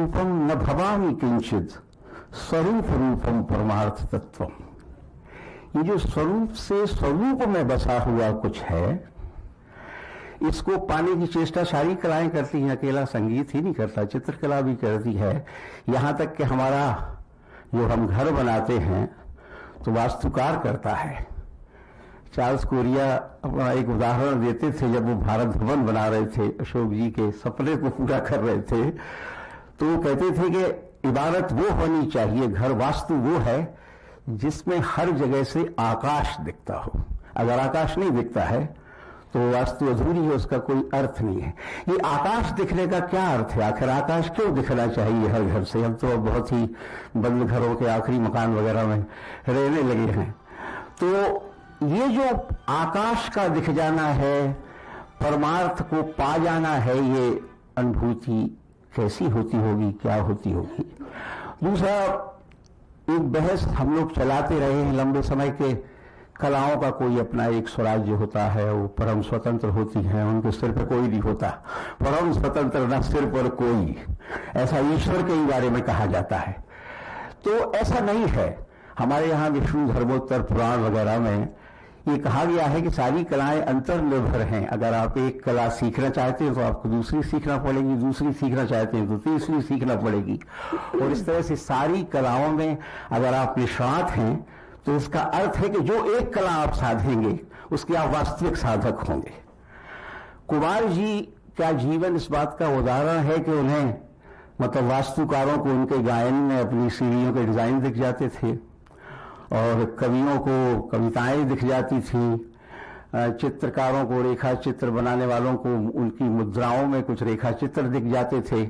रूपम न भवामि किंचित स्वरूप रूपम परमार्थ तत्वम। ये जो स्वरूप से स्वरूप में बसा हुआ कुछ है, इसको पाने की चेष्टा सारी कलाएं करती हैं, अकेला संगीत ही नहीं करता, चित्रकला भी करती है। यहां तक कि हमारा जो हम घर बनाते हैं तो वास्तुकार करता है। चार्ल्स कोरिया अपना एक उदाहरण देते थे, जब वो भारत भवन बना रहे थे, अशोक जी के सपने को पूरा कर रहे थे, तो वो कहते थे कि इबारत वो होनी चाहिए, घर वास्तु वो है जिसमें हर जगह से आकाश दिखता हो। अगर आकाश नहीं दिखता है तो वास्तु अधूरी है, उसका कोई अर्थ नहीं है। ये आकाश दिखने का क्या अर्थ है? आखिर आकाश क्यों दिखना चाहिए हर घर से? हम तो बहुत ही बंद घरों के आखिरी मकान वगैरह में रहने लगे हैं। तो ये जो आकाश का दिख जाना है, परमार्थ को पा जाना है, ये अनुभूति कैसी होती होगी, क्या होती होगी? दूसरा, एक बहस हम लोग चलाते रहे हैं लंबे समय के, कलाओं का कोई अपना एक स्वराज्य होता है, वो परम स्वतंत्र होती हैं, उनके सिर पर कोई नहीं होता। परम स्वतंत्र न सिर पर कोई, ऐसा ईश्वर के ही बारे में कहा जाता है। तो ऐसा नहीं है। हमारे यहाँ विष्णु धर्मोत्तर पुराण वगैरह में ये कहा गया है कि सारी कलाएं अंतर्निर्भर हैं। अगर आप एक कला सीखना चाहते हैं तो आपको दूसरी सीखना पड़ेगी, दूसरी सीखना चाहते हैं तो तीसरी सीखना पड़ेगी, और इस तरह से सारी कलाओं में अगर आप निष्णात हैं तो इसका अर्थ है कि जो एक कला आप साधेंगे उसके आप वास्तविक साधक होंगे। कुमार जी का जीवन इस बात का उदाहरण है कि उन्हें मतलब वास्तुकारों को उनके गायन में अपनी सीढ़ियों के डिजाइन दिख जाते थे, और कवियों को कविताएं दिख जाती थी, चित्रकारों को, रेखा चित्र बनाने वालों को उनकी मुद्राओं में कुछ रेखा चित्र दिख जाते थे।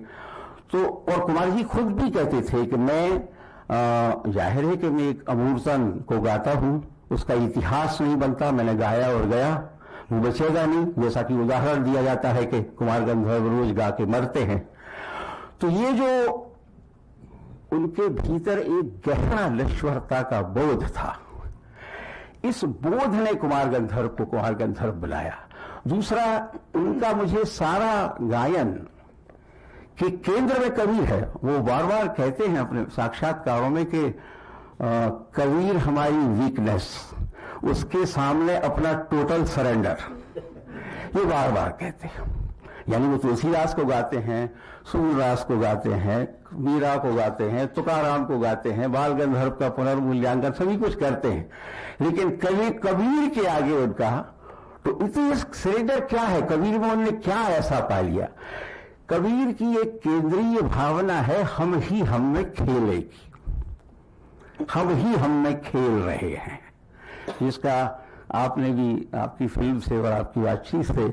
तो और कुमार जी खुद भी कहते थे कि मैं जाहिर है कि मैं एक अमूर्तन को गाता हूं, उसका इतिहास नहीं बनता, मैंने गाया और गया, वो बचेगा नहीं। जैसा कि उदाहरण दिया जाता है कि कुमार गंधर्व रोज गा के मरते हैं। तो ये जो उनके भीतर एक गहरा नश्वरता का बोध था, इस बोध ने कुमार गंधर्व को कुमार गंधर्व बनाया। दूसरा, उनका मुझे सारा गायन कि केंद्र में कबीर है। वो बार बार कहते हैं अपने साक्षात्कारों में कि कबीर हमारी वीकनेस, उसके सामने अपना टोटल सरेंडर, ये बार बार कहते हैं। यानी वो तुलसीदास को गाते हैं, सूरदास को गाते हैं, मीरा को गाते हैं, तुकाराम को गाते हैं, बाल गंधर्व का पुनर्मूल्यांकन सभी कुछ करते हैं, लेकिन कबीर के आगे उनका तो इतनी सरेंडर क्या है? कबीर में उन्होंने क्या ऐसा पा लिया? कबीर की एक केंद्रीय भावना है, हम ही हम में खेलेगी, हम ही हम में खेल रहे हैं, जिसका आपने भी आपकी फिल्म से और आपकी बातचीत से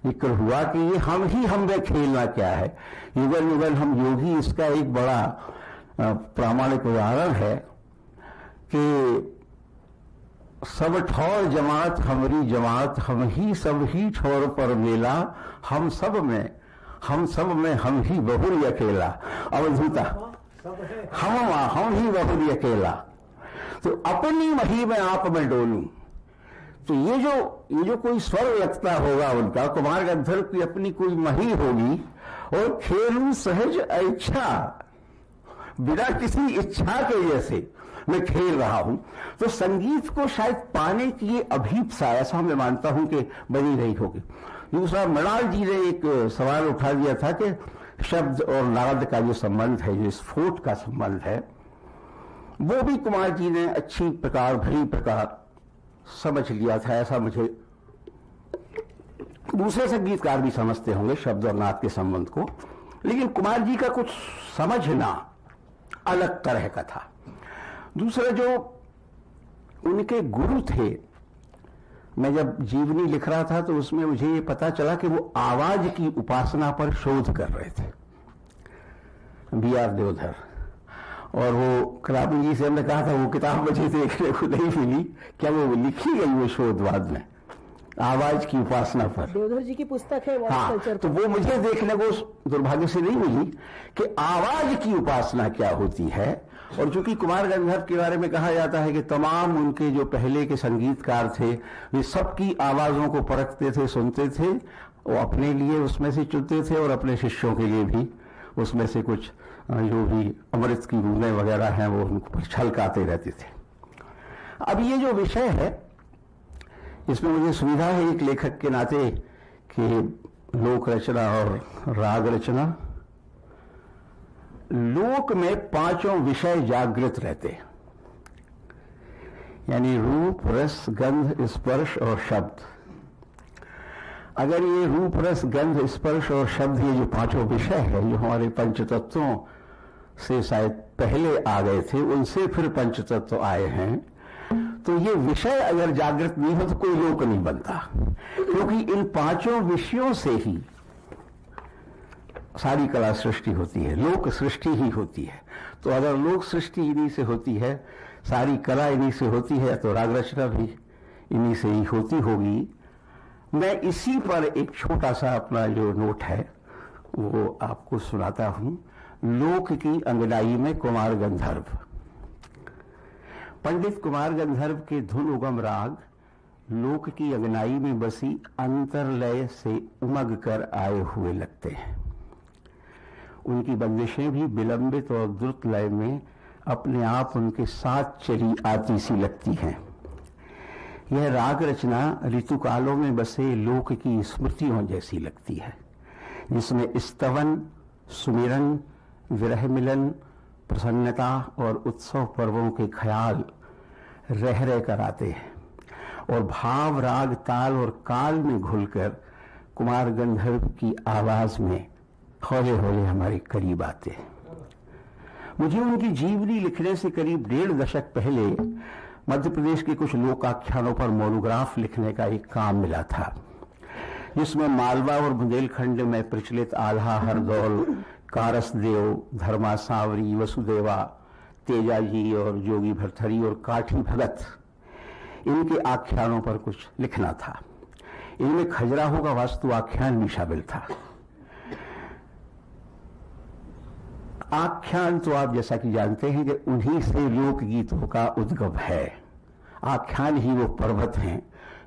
जिक्र हुआ कि ये हम ही हम में खेलना क्या है। युगल युगल हम योगी, इसका एक बड़ा प्रामाणिक उदाहरण है कि सब ठौर जमात हमारी जमात, हम ही सब ही ठौर पर मेला, हम सब में हम ही बहुरी अकेला। अवधूता हम ही बहुरी अकेला, तो अपनी मही में आप में डोलूं। तो ये जो कोई स्वर लगता होगा उनका, कुमार गंधर्व की अपनी कोई मही होगी, और खेलूं सहज इच्छा, बिना किसी इच्छा के जैसे मैं खेल रहा हूं। तो संगीत को शायद पाने की ये अभीप्सा, ऐसा मैं मानता हूं कि बनी रही होगी। दूसरा, मृणाल जी ने एक सवाल उठा दिया था कि शब्द और नाद का जो संबंध है, जो स्फोट का संबंध है, वो भी कुमार जी ने अच्छी प्रकार भली प्रकार समझ लिया था। ऐसा मुझे दूसरे संगीतकार भी समझते होंगे शब्द और नाद के संबंध को, लेकिन कुमार जी का कुछ समझना अलग तरह का था। दूसरा, जो उनके गुरु थे, मैं जब जीवनी लिख रहा था तो उसमें मुझे ये पता चला कि वो आवाज की उपासना पर शोध कर रहे थे, B.R. देवधर। और वो कराबी जी से हमने कहा था वो किताब मुझे देखने को नहीं मिली, क्या वो लिखी गई वो शोध बाद में आवाज की उपासना पर? देवधर जी की पुस्तक है हाँ, तो वो मुझे देखने को दुर्भाग्य से नहीं मिली कि आवाज की उपासना क्या होती है। और चूंकि कुमार गंधर्व के बारे में कहा जाता है कि तमाम उनके जो पहले के संगीतकार थे वे सबकी आवाजों को परखते थे, सुनते थे, वो अपने लिए उसमें से चुनते थे और अपने शिष्यों के लिए भी उसमें से कुछ जो भी अमृत की बूंदें वगैरह हैं वो उनको पर छलकाते रहते थे। अब ये जो विषय है इसमें मुझे सुविधा है एक लेखक के नाते कि लोक रचना और राग रचना। लोक में पांचों विषय जागृत रहते हैं, यानी रूप, रस, गंध, स्पर्श और शब्द। अगर ये रूप, रस, गंध, स्पर्श और शब्द ये जो पांचों विषय है जो हमारे पंचतत्वों से शायद पहले आ गए थे, उनसे फिर पंचतत्व आए हैं, तो ये विषय अगर जागृत नहीं हो तो कोई लोक नहीं बनता, क्योंकि इन पांचों विषयों से ही सारी कला सृष्टि होती है, लोक सृष्टि ही होती है। तो अगर लोक सृष्टि इन्हीं से होती है, सारी कला इन्हीं से होती है, तो राग रचना भी इन्हीं से ही होती होगी। मैं इसी पर एक छोटा सा अपना जो नोट है वो आपको सुनाता हूं। लोक की अंगनाई में कुमार गंधर्व। पंडित कुमार गंधर्व के धुन उगम राग लोक की अंगनाई में बसी अंतरलय से उमग कर आए हुए लगते हैं। उनकी बंदिशें भी विलंबित और द्रुत लय में अपने आप उनके साथ चली आती सी लगती हैं। यह राग रचना ऋतुकालों में बसे लोक की स्मृतियों जैसी लगती है, जिसमें स्तवन, सुमिरन, विरह मिलन, प्रसन्नता और उत्सव पर्वों के ख्याल रह रह कर आते हैं और भाव, राग, ताल और काल में घुलकर कुमार गंधर्व की आवाज में हौले हौले हमारे करीब आते हैं। मुझे उनकी जीवनी लिखने से करीब 1.5 दशक पहले मध्य प्रदेश के कुछ लोकाख्यानों पर मोनोग्राफ लिखने का एक काम मिला था, जिसमें मालवा और बुंदेलखंड में प्रचलित आल्हा, हरदौल, कारसदेव, धर्मा सांवरी, वसुदेवा, तेजाजी और जोगी भरथरी और काठी भगत, इनके आख्यानों पर कुछ लिखना था। इनमें खजुराहो का वास्तु आख्यान भी शामिल था। आख्यान तो आप जैसा कि जानते हैं कि उन्हीं से लोकगीतों का उद्गम है। आख्यान ही वो पर्वत हैं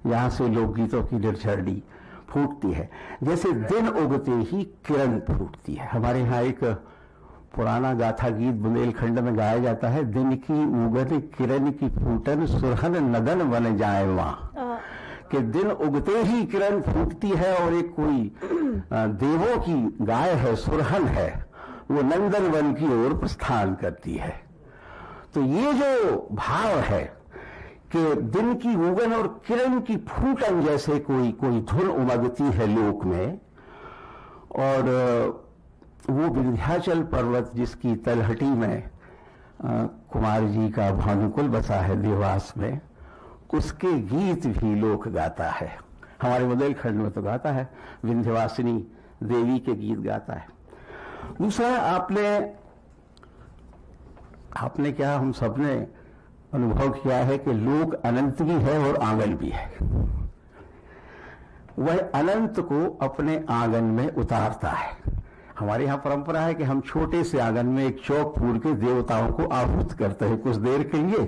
जहां से लोकगीतों की निर्झरणी फूटती है। जैसे दिन उगते ही किरण फूटती है। हमारे यहाँ एक पुराना गाथा गीत बुंदेलखंड में गाया जाता है, दिन की उगन किरण की फूटन सुरहन नदन बन जाए वहां, कि दिन उगते ही किरण फूटती है और एक कोई देवों की गाय है, सुरहन है, वो नंदन वन की ओर प्रस्थान करती है। तो ये जो भाव है कि दिन की उगन और किरण की फूटन जैसे कोई धुन उमगती है लोक में, और वो विंध्याचल पर्वत जिसकी तलहटी में कुमार जी का भानुकुल बसा है देवास में, उसके गीत भी लोक गाता है। हमारे बुंदेलखंड में तो गाता है, विंध्यवासिनी देवी के गीत गाता है। दूसरा, आपने क्या, हम सबने अनुभव किया है कि लोक अनंत भी है और आंगन भी है। वह अनंत को अपने आंगन में उतारता है। हमारे यहाँ परंपरा है कि हम छोटे से आंगन में एक चौक फूल के देवताओं को आहूत करते हैं कुछ देर के लिए,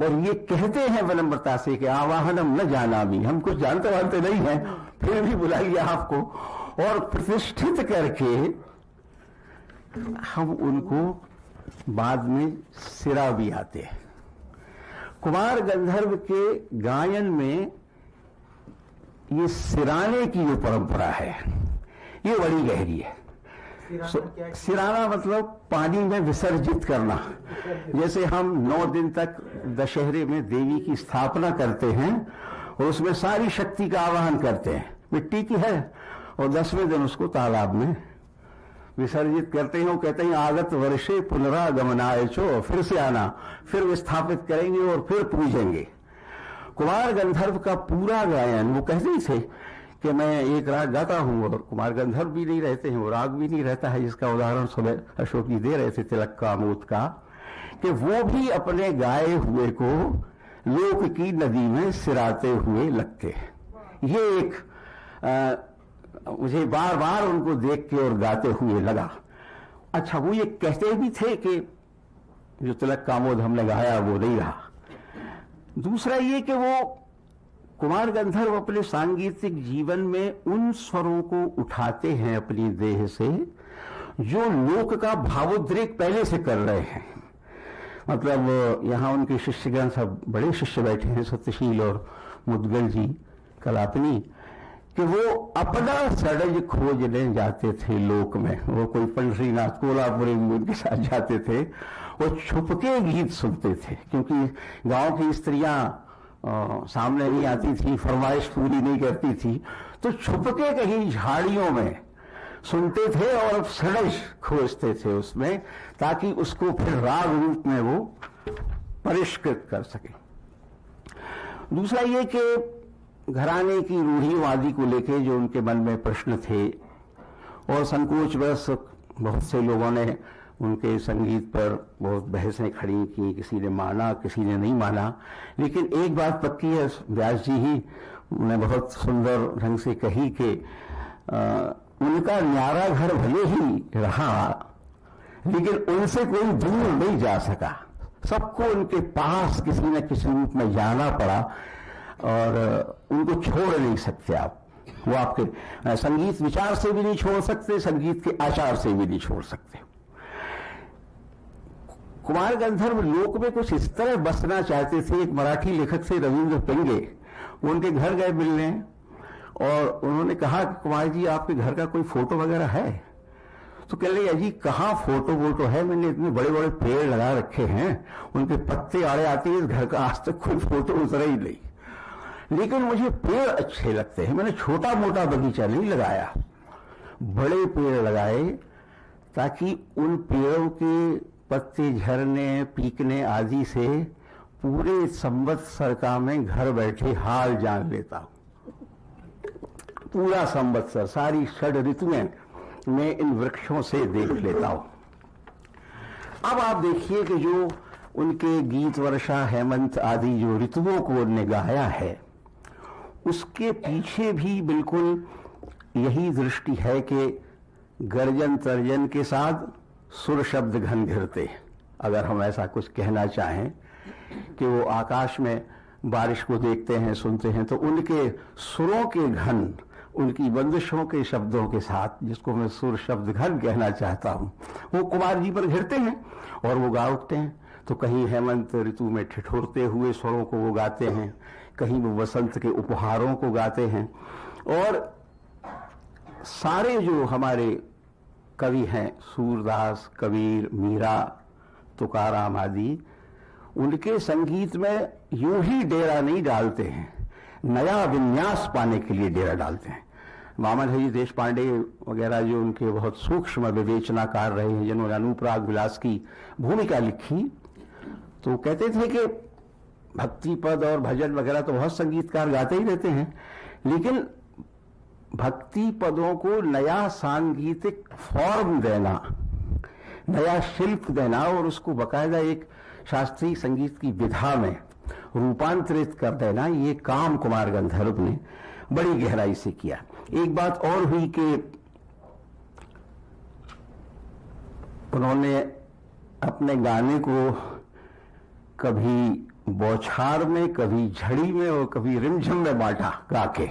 और ये कहते हैं विनम्रता से कि आवाहनम न जाना भी, हम कुछ जानते वानते नहीं हैं, फिर भी बुला लिया आपको, और प्रतिष्ठित करके हम उनको बाद में सिरा भी आते हैं। कुमार गंधर्व के गायन में ये सिराने की जो परंपरा है ये बड़ी गहरी है। सिराना मतलब पानी में विसर्जित करना। जैसे हम 9 दिन तक दशहरे में देवी की स्थापना करते हैं और उसमें सारी शक्ति का आवाहन करते हैं, मिट्टी की है, और 10वें दिन उसको तालाब में विसर्जित करते हैं। वो कहते हैं आगत वर्षे पुनरागमनाय चो, फिर से आना, फिर विस्थापित करेंगे और फिर पूजेंगे। कुमार गंधर्व का पूरा गायन, वो कहते ही थे कि मैं एक राग गाता हूं, और कुमार गंधर्व भी नहीं रहते हैं, वो राग भी नहीं रहता है, जिसका उदाहरण सुबह अशोक जी दे रहे थे तिलक का आमोद का, कि वो भी अपने गाए हुए को लोक की नदी में सिराते हुए लगते हैं। ये एक मुझे बार बार उनको देख के और गाते हुए लगा। अच्छा, वो ये कहते भी थे कि जो तिलक का आमोद हमने गाया वो नहीं रहा। दूसरा ये कि वो कुमार गंधर्व अपने सांगीतिक जीवन में उन स्वरों को उठाते हैं अपनी देह से जो लोक का भावोद्रेक पहले से कर रहे हैं। मतलब यहाँ उनके शिष्यगण सब बड़े शिष्य बैठे हैं, सत्यशील और मुद्गल जी, कलापनी, कि वो अपना सड़ज खोजने जाते थे लोक में। वो कोई पंढरीनाथ कोल्हापुरी उनके साथ जाते थे, वो छुपके गीत सुनते थे, क्योंकि गांव की स्त्रियां सामने नहीं आती थी, फरमाइश पूरी नहीं करती थी, तो छुपके कहीं झाड़ियों में सुनते थे और सड़ज खोजते थे उसमें, ताकि उसको फिर राग रूप में वो परिष्कृत कर सके। दूसरा ये कि घराने की रूढ़िवादी को लेके जो उनके मन में प्रश्न थे, और संकोचवश बहुत से लोगों ने उनके संगीत पर बहुत बहसें खड़ी की, किसी ने माना किसी ने नहीं माना, लेकिन एक बात पक्की है, व्यास जी ही ने बहुत सुंदर ढंग से कही कि उनका न्यारा घर भले ही रहा, लेकिन उनसे कोई दूर नहीं जा सका, सबको उनके पास किसी न किसी रूप में जाना पड़ा, और उनको छोड़ नहीं सकते आप। वो आपके संगीत विचार से भी नहीं छोड़ सकते, संगीत के आचार से भी नहीं छोड़ सकते। कुमार गंधर्व लोक में कुछ इस तरह बसना चाहते थे। एक मराठी लेखक से रविंद्र पिंगे, वो उनके घर गए मिलने, और उन्होंने कहा कि कुमार जी आपके घर का कोई फोटो वगैरह है? तो कह रहे जी कहाँ फोटो वोटो है, मैंने इतने बड़े बड़े पेड़ लगा रखे हैं, उनके पत्ते आड़े आते हैं, इस घर का आज तक कोई फोटो उतरा ही नहीं, लेकिन मुझे पेड़ अच्छे लगते हैं, मैंने छोटा मोटा बगीचा नहीं लगाया, बड़े पेड़ लगाए, ताकि उन पेड़ों के पत्ते झरने पीकने आदि से पूरे संवत्सर का मैं घर बैठे हाल जान लेता हूं। पूरा संवत्सर, सारी षड ऋतुएं मैं इन वृक्षों से देख लेता हूं। अब आप देखिए कि जो उनके गीत वर्षा हेमंत आदि जो ऋतुओं को उन्होंने गाया है, उसके पीछे भी बिल्कुल यही दृष्टि है कि गर्जन तर्जन के साथ सुर शब्द घन घिरते। अगर हम ऐसा कुछ कहना चाहें कि वो आकाश में बारिश को देखते हैं सुनते हैं, तो उनके सुरों के घन, उनकी बंदिशों के शब्दों के साथ, जिसको मैं सुर शब्द घन कहना चाहता हूं, वो कुमार जी पर घिरते हैं और वो गा उठते हैं। तो कहीं हेमंत ऋतु में ठिठुरते हुए स्वरों को वो गाते हैं, कहीं वो वसंत के उपहारों को गाते हैं। और सारे जो हमारे कवि हैं, सूरदास, कबीर, मीरा, तुकाराम आदि, उनके संगीत में यूं ही डेरा नहीं डालते हैं, नया विन्यास पाने के लिए डेरा डालते हैं। वामन हरि देशपांडे वगैरह जो उनके बहुत सूक्ष्म विवेचनाकार रहे हैं, जिन्होंने अनुप्राग विलास की भूमिका लिखी, तो कहते थे कि भक्ति पद और भजन वगैरह तो बहुत संगीतकार गाते ही रहते हैं, लेकिन भक्ति पदों को नया सांगीतिक फॉर्म देना, नया शिल्प देना, और उसको बकायदा एक शास्त्रीय संगीत की विधा में रूपांतरित कर देना, ये काम कुमार गंधर्व ने बड़ी गहराई से किया। एक बात और हुई कि उन्होंने अपने गाने को कभी बौछार में, कभी झड़ी में और कभी रिमझिम में बांटा गा के।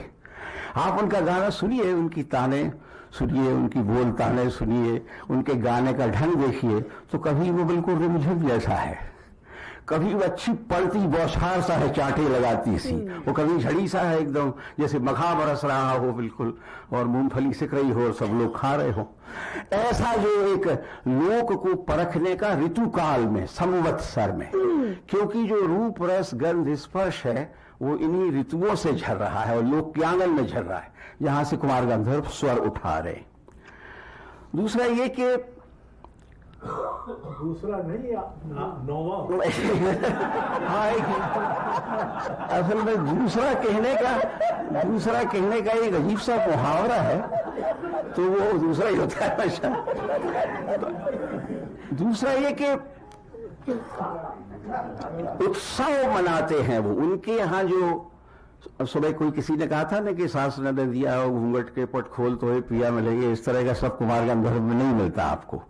आप उनका गाना सुनिए, उनकी ताने सुनिए, उनकी बोल ताने सुनिए, उनके गाने का ढंग देखिए, तो कभी वो बिल्कुल रिमझिम जैसा है, कभी वो अच्छी पलती बौछार सा है, चांटे लगाती सी, वो कभी झड़ी सा है एकदम जैसे मखा बरस रहा हो बिल्कुल, और मूंगफली सिक रही हो और सब लोग खा रहे हो। ऐसा जो एक लोक को परखने का ऋतु काल में, संवत्सर में, क्योंकि जो रूप रस गंध स्पर्श है वो इन्हीं ऋतुओं से झर रहा है और लोक के आंगन में झर रहा है, जहां से कुमार गंधर्व स्वर उठा रहे। दूसरा ये कि दूसरा नहीं, नौवा। हाँ, असल में दूसरा कहने का एक अजीब सा मुहावरा है, तो वो दूसरा ही होता है हमेशा। दूसरा ये कि उत्सव मनाते हैं वो, उनके यहाँ जो सुबह कोई किसी ने कहा था ना कि सास ने दिया घूंघट के पट खोल तो पिया मिलेंगे, इस तरह का सब कुमार गंधर्व में नहीं मिलता आपको।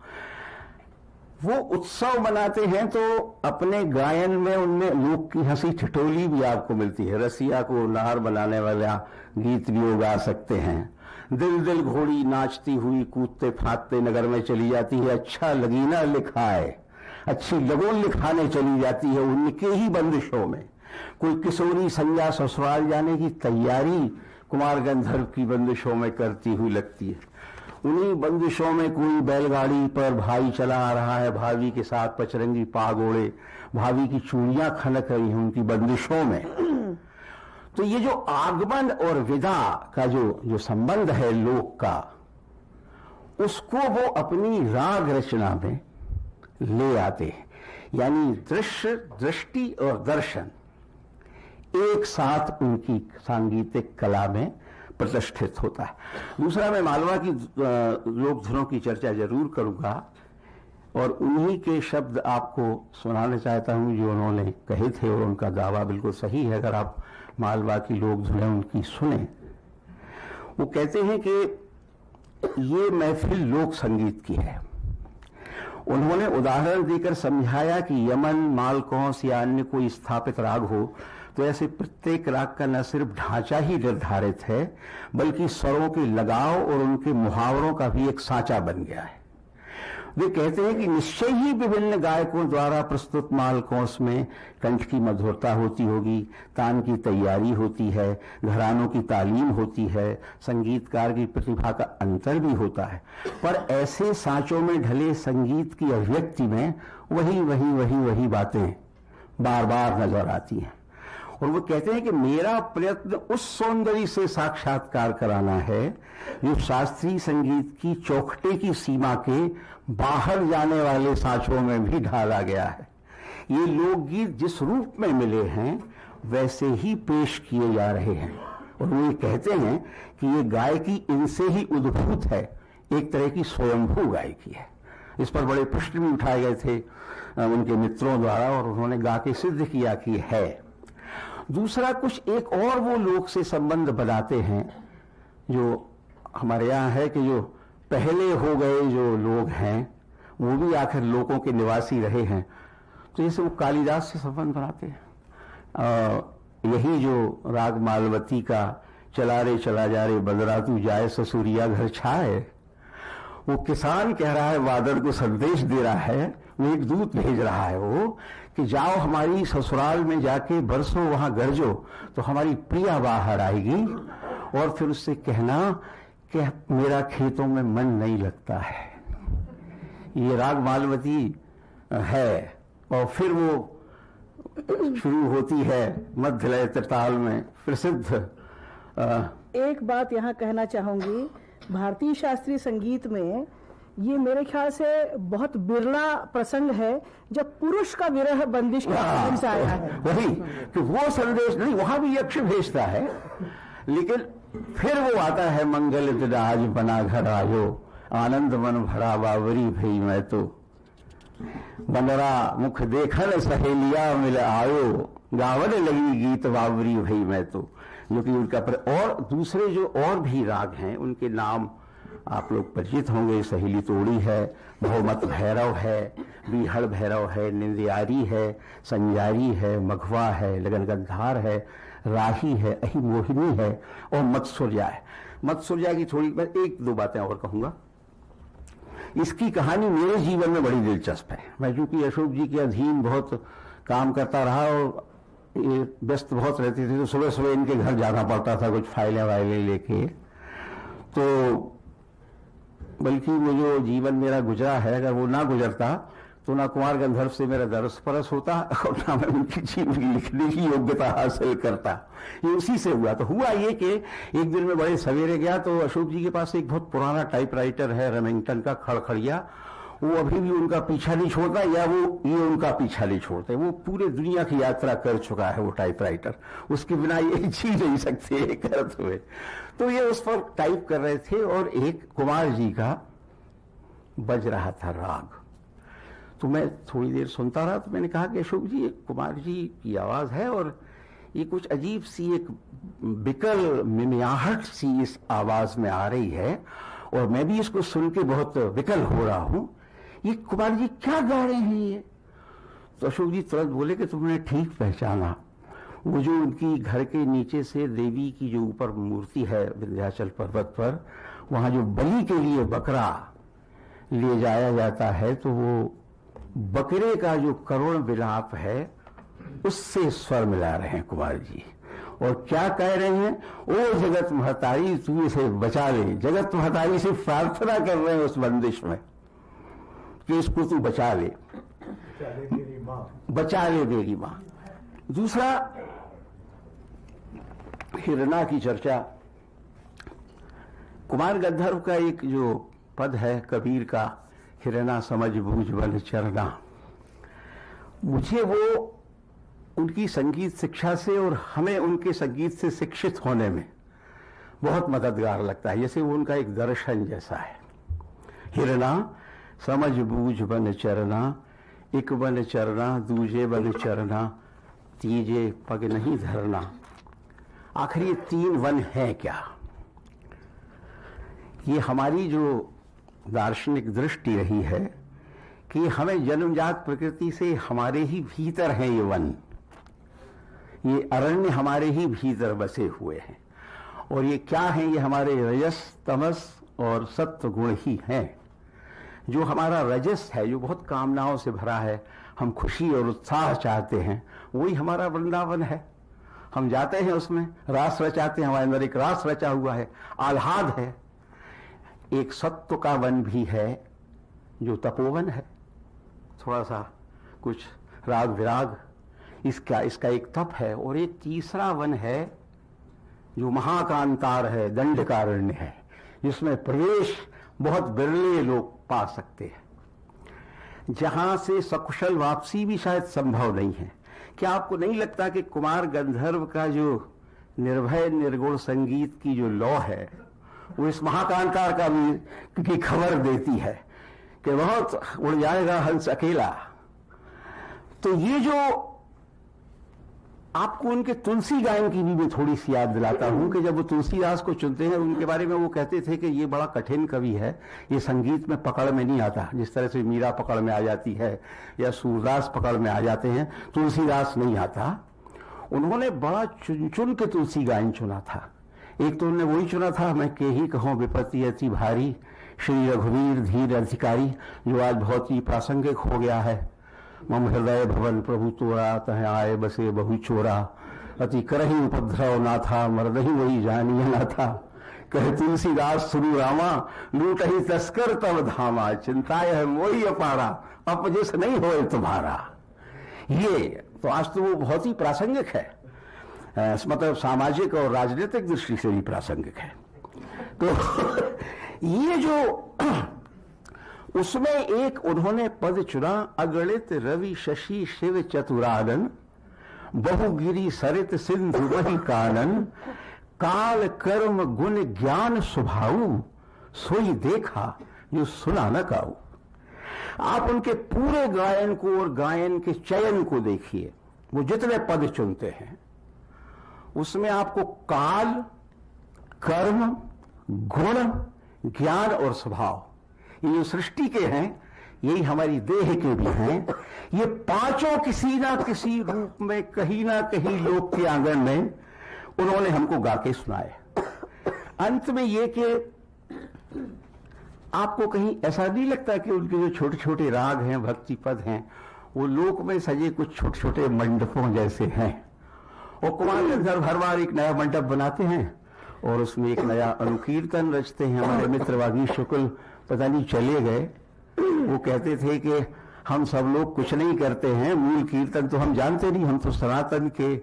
वो उत्सव मनाते हैं तो अपने गायन में उनमें लोग की हंसी ठिठोली भी आपको मिलती है। रसिया को नहर बनाने वाला गीत भी वो गा सकते हैं। दिल दिल घोड़ी नाचती हुई कूदते फादते नगर में चली जाती है, अच्छा लगीना लिखाए, अच्छी लगोन लिखाने चली जाती है उनके ही बंदिशों में। कोई किशोरी संज्ञा ससुराल जाने की तैयारी कुमार गंधर्व की बंदिशों में करती हुई लगती है। उन्हीं बंदिशों में कोई बैलगाड़ी पर भाई चला आ रहा है, भाभी के साथ पचरंगी पाग ओढ़े, भाभी की चूड़ियां खनक रही हैं उनकी बंदिशों में। तो ये जो आगमन और विदा का जो संबंध है लोक का, उसको वो अपनी राग रचना में ले आते हैं। यानी दृश्य, दृष्टि और दर्शन एक साथ उनकी सांगीतिक कला में प्रतिष्ठित होता है। दूसरा, मैं मालवा की लोक धुनों की चर्चा जरूर करूंगा और उन्हीं के शब्द आपको सुनाना चाहता हूं जो उन्होंने कहे थे, और उनका दावा बिल्कुल सही है। अगर आप मालवा की लोक धुनें उनकी सुने, वो कहते हैं कि ये महफिल लोक संगीत की है। उन्होंने उदाहरण देकर समझाया कि यमन, मालकौंस या अन्य कोई स्थापित राग हो तो ऐसे प्रत्येक राग का न सिर्फ ढांचा ही निर्धारित है, बल्कि स्वरों के लगाव और उनके मुहावरों का भी एक सांचा बन गया है। वे कहते हैं कि निश्चय ही विभिन्न गायकों द्वारा प्रस्तुत मालकौंस में कंठ की मधुरता होती होगी, तान की तैयारी होती है, घरानों की तालीम होती है, संगीतकार की प्रतिभा का अंतर भी होता है, पर ऐसे सांचों में ढले संगीत की अभिव्यक्ति में वही बातें बार बार नजर आती हैं। और वो कहते हैं कि मेरा प्रयत्न उस सौंदर्य से साक्षात्कार कराना है जो शास्त्रीय संगीत की चौखटे की सीमा के बाहर जाने वाले सांचों में भी ढाला गया है। ये लोकगीत जिस रूप में मिले हैं वैसे ही पेश किए जा रहे हैं। और वो ये कहते हैं कि ये गायकी इनसे ही उद्भूत है, एक तरह की स्वयंभू गायकी है। इस पर बड़े प्रश्न भी उठाए गए थे उनके मित्रों द्वारा और उन्होंने गा के सिद्ध किया कि है। दूसरा, कुछ एक और वो लोक से संबंध बनाते हैं जो हमारे यहाँ है कि जो पहले हो गए जो लोग हैं वो भी आखिर लोकों के निवासी रहे हैं, तो जैसे वो कालिदास से संबंध बनाते हैं। यही जो राग मालवती का चला रे चला जा रे बदरा तू जाए ससुरिया घर छाए, वो किसान कह रहा है, वादर को संदेश दे रहा है, वो एक दूत भेज रहा है वो कि जाओ हमारी ससुराल में जाके बरसो, वहां गरजो तो हमारी प्रिया बाहर आएगी, और फिर उससे कहना कि मेरा खेतों में मन नहीं लगता है। ये राग मालवती है। और फिर वो शुरू होती है मध्य लय ताल में प्रसिद्ध। एक बात यहाँ कहना चाहूंगी, भारतीय शास्त्रीय संगीत में ये मेरे ख्याल से बहुत बिरला प्रसंग है जब पुरुष का विरह बंदिश के माध्यम से आया है। वही कि वो संदेश नहीं, वहां भी यक्ष भेजता है, लेकिन फिर वो आता है मंगल दिन आज बना घर आयो, आनंद मन भरा बावरी भई मैं तो, बनरा मुख देखन सहेलिया मिल आयो, गावन लगी गीत बावरी भई मैं तो, जो कि उनका और दूसरे जो और भी राग हैं उनके नाम आप लोग परिचित होंगे। सहेली तोड़ी है, बहुमत भैरव है, बीहड़ भैरव है, निंदियारी है, संजारी है, मघवा है, लगन गंधार है, राही है, अहि मोहिनी है और मत्सुर्या है। मत्सुर्या की थोड़ी मैं एक दो बातें और कहूंगा। इसकी कहानी मेरे जीवन में बड़ी दिलचस्प है। मैं चूंकि अशोक जी के अधीन बहुत काम करता रहा और ये व्यस्त बहुत रहती थी, तो सुबह सुबह इनके घर जाना पड़ता था कुछ फाइलें वाइलें लेके। तो बल्कि वो जो जीवन मेरा गुजरा है, अगर वो ना गुजरता तो ना कुमार गंधर्व से मेरा दरस परस होता और ना मैं उनकी जीवन लिखने की योग्यता हासिल करता। ये उसी से हुआ। तो हुआ ये कि एक दिन में बड़े सवेरे गया तो अशोक जी के पास एक बहुत पुराना टाइपराइटर है रेमिंगटन का, खड़खड़िया। वो अभी भी उनका पीछा नहीं छोड़ता, या वो ये उनका पीछा नहीं छोड़ते। वो पूरे दुनिया की यात्रा कर चुका है वो टाइपराइटर, उसके बिना ये जी नहीं सकते करते हुए। तो ये उस पर टाइप कर रहे थे और एक कुमार जी का बज रहा था राग। तो मैं थोड़ी देर सुनता रहा, तो मैंने कहा कि अशोक जी, एक कुमार जी की आवाज है और ये कुछ अजीब सी एक बिकल मिमियाहट सी इस आवाज में आ रही है, और मैं भी इसको सुन के बहुत विकल हो रहा हूं। ये कुमार जी क्या गा रहे हैं ये? तो अशोक जी तुरंत बोले कि तुमने ठीक पहचाना। वो जो उनकी घर के नीचे से देवी की जो ऊपर मूर्ति है विंध्याचल पर्वत पर, वहां जो बलि के लिए बकरा ले जाया जाता है, तो वो बकरे का जो करुण विलाप है उससे स्वर मिला रहे हैं कुमार जी। और क्या कह रहे हैं? ओ जगत महतारी तू इसे बचा ले। जगत महतारी से प्रार्थना कर रहे हैं उस बंदिश में कि इसको तू बचा ले, चले मेरी माँ। बचा ले मेरी मां। दूसरा, हिरणा की चर्चा। कुमार गंधर्व का एक जो पद है कबीर का, हिरणा समझ बूझ बल चरना, मुझे वो उनकी संगीत शिक्षा से और हमें उनके संगीत से शिक्षित होने में बहुत मददगार लगता है। जैसे वो उनका एक दर्शन जैसा है। हिरणा समझ बूझ बन चरना, एक बन चरना दूजे बन चरना, तीजे पग नहीं धरना। आखिर ये तीन वन है क्या? ये हमारी जो दार्शनिक दृष्टि रही है कि हमें जन्मजात प्रकृति से हमारे ही भीतर हैं ये वन, ये अरण्य हमारे ही भीतर बसे हुए हैं। और ये क्या है? ये हमारे रजस तमस और सत्व गुण ही हैं। जो हमारा रजस है, जो बहुत कामनाओं से भरा है, हम खुशी और उत्साह चाहते हैं, वही हमारा वृंदावन है। हम जाते हैं उसमें, रास रचाते हैं, हमारे अंदर एक रास रचा हुआ है, आह्लाद है। एक सत्व का वन भी है जो तपोवन है, थोड़ा सा कुछ राग विराग, इसका एक तप है। और एक तीसरा वन है जो महाकांतार है, दंडकारण्य है, जिसमें प्रवेश बहुत बिरले लोग पा सकते हैं, जहां से सकुशल वापसी भी शायद संभव नहीं है। क्या आपको नहीं लगता कि कुमार गंधर्व का जो निर्भय निर्गुण संगीत की जो लौ है, वो इस महाकांतार का भी की खबर देती है कि बहुत उड़ जाएगा हंस अकेला? तो ये जो आपको उनके तुलसी गायन की भी मैं थोड़ी सी याद दिलाता हूं कि जब वो तुलसीदास को चुनते हैं, उनके बारे में वो कहते थे कि ये बड़ा कठिन कवि है, ये संगीत में पकड़ में नहीं आता। जिस तरह से मीरा पकड़ में आ जाती है या सूरदास पकड़ में आ जाते हैं, तुलसीदास नहीं आता। उन्होंने बड़ा चुन चुन के तुलसी गायन चुना था। एक तो उन्होंने वही चुना था, मैं के ही कहूं विपत्ति अति भारी, श्री रघुवीर धीर अधिकारी, जो आज बहुत ही प्रासंगिक हो गया है। मम हृदय भवन प्रभु तोरा, तह आए बसे बहु चोरा, अति करही उपद्रव ना था, मरदही वही जानिए ना था। कहे तुलसीदास सुनु रामा, लूटही तस्कर तब धामा, चिंताए है मोही अपारा, अपजिस नहीं होए तुम्हारा। ये तो आज तो वो बहुत ही प्रासंगिक है, मतलब सामाजिक और राजनीतिक दृष्टि से भी प्रासंगिक है। तो ये जो उसमें एक उन्होंने पद चुना, अगणित रवि शशि शिव चतुरानन, बहुगिरी सरित सिंधु वही कानन, काल कर्म गुण ज्ञान स्वभाव, सोई देखा जो सुना न काऊ। आप उनके पूरे गायन को और गायन के चयन को देखिए, वो जितने पद चुनते हैं उसमें आपको काल, कर्म, गुण, ज्ञान और स्वभाव, ये जो सृष्टि के हैं, यही हमारी देह के भी हैं, ये पांचों किसी ना किसी रूप में कहीं ना कहीं लोक के आंगन में उन्होंने हमको गा के सुनाए। अंत में ये कि आपको कहीं ऐसा नहीं लगता कि उनके जो छोटे छोटे राग हैं, भक्ति पद हैं, वो लोक में सजे कुछ छोटे छोटे मंडपों जैसे हैं। और कुमार गंधर्व हर बार एक नया मंडप बनाते हैं और उसमें एक नया अनुकीर्तन रचते हैं। हमारे मित्र वागीश शुक्ल पता नहीं चले गए, वो कहते थे कि हम सब लोग कुछ नहीं करते हैं, मूल कीर्तन तो हम जानते नहीं, हम तो सनातन के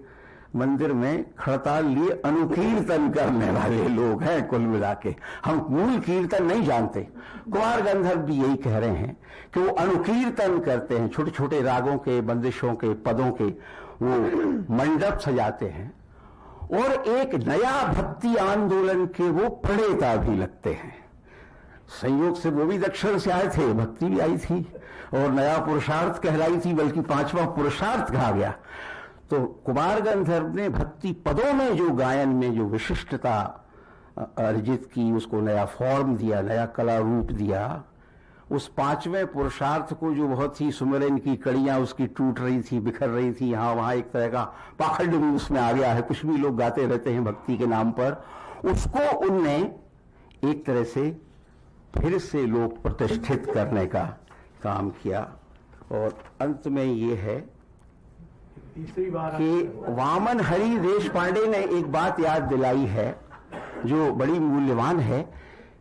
मंदिर में खड़ताल लिए अनुकीर्तन करने वाले लोग हैं कुल मिला के, हम मूल कीर्तन नहीं जानते। कुमार गंधर्व भी यही कह रहे हैं कि वो अनुकीर्तन करते हैं, छोटे छोटे रागों के, बंदिशों के, पदों के वो मंडप सजाते हैं और एक नया भक्ति आंदोलन के वो प्रणेता भी लगते हैं। संयोग से वो भी दक्षिण से आए थे, भक्ति भी आई थी और नया पुरुषार्थ कहलाई थी, बल्कि पांचवा पुरुषार्थ कहा गया। तो कुमार गंधर्व ने भक्ति पदों में जो गायन में जो विशिष्टता अर्जित की, उसको नया फॉर्म दिया, नया कला रूप दिया, उस पांचवें पुरुषार्थ को जो बहुत ही सुमिरन की कड़ियां उसकी टूट रही थी, बिखर रही थी, यहाँ वहां एक तरह का पाखंड भी उसमें आ गया है, कुछ भी लोग गाते रहते हैं भक्ति के नाम पर, उसको उनने एक तरह से फिर से लोग प्रतिष्ठित करने का काम किया। और अंत में ये है तीसरी बार कि वामन हरि देशपांडे ने एक बात याद दिलाई है जो बड़ी मूल्यवान है,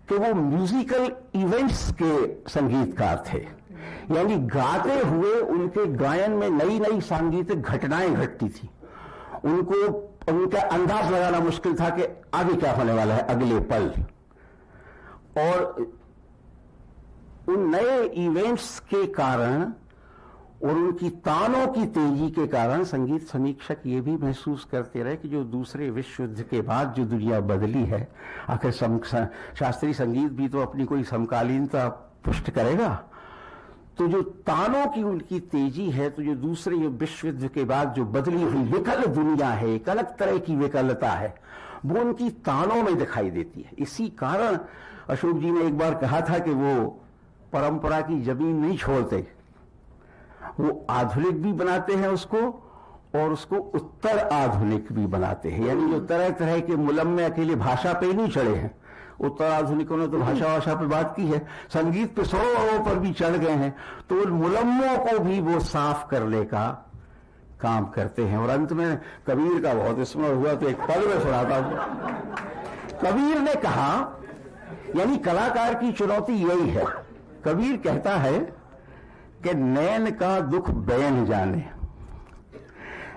कि वो म्यूजिकल इवेंट्स के संगीतकार थे, यानी गाते हुए उनके गायन में नई नई सांगीतिक घटनाएं घटती थी। उनको उनका अंदाज लगाना मुश्किल था कि आगे क्या होने वाला है अगले पल। और उन नए इवेंट्स के कारण और उनकी तानों की तेजी के कारण संगीत समीक्षक ये भी महसूस करते रहे कि जो दूसरे विश्व युद्ध के बाद जो दुनिया बदली है, आखिर शास्त्रीय संगीत भी तो अपनी कोई समकालीनता पुष्ट करेगा। तो जो तानों की उनकी तेजी है, तो जो दूसरे विश्व युद्ध के बाद जो बदली हुई विकल दुनिया है, एक अलग तरह की विकलता है, वो उनकी तानों में दिखाई देती है। इसी कारण अशोक जी ने एक बार कहा था कि वो परंपरा की जमीन नहीं छोड़ते, वो आधुनिक भी बनाते हैं उसको और उसको उत्तर आधुनिक भी बनाते हैं। यानी जो तरह तरह के मुलम्मे अकेले भाषा पे ही नहीं चढ़े हैं, उत्तर आधुनिकों ने तो भाषा पे बात की है, संगीत पे 100 पर भी चढ़ गए हैं, तो उन मुलम्मों को भी वो साफ करने का काम करते हैं। और अंत में कबीर का बहुत स्मरण हुआ, तो एक पद में सुनाता हूं। कबीर ने कहा, यानी कलाकार की चुनौती यही है, कबीर कहता है कि नैन का दुख बैन जाने,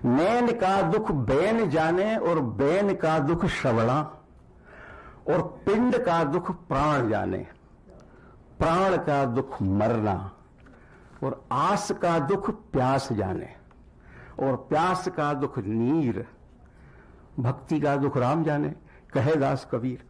नैन का दुख बैन जाने, और बैन का दुख श्रवणा, और पिंड का दुख प्राण जाने, प्राण का दुख मरना, और आस का दुख प्यास जाने, और प्यास का दुख नीर, भक्ति का दुख राम जाने, कहे दास कबीर।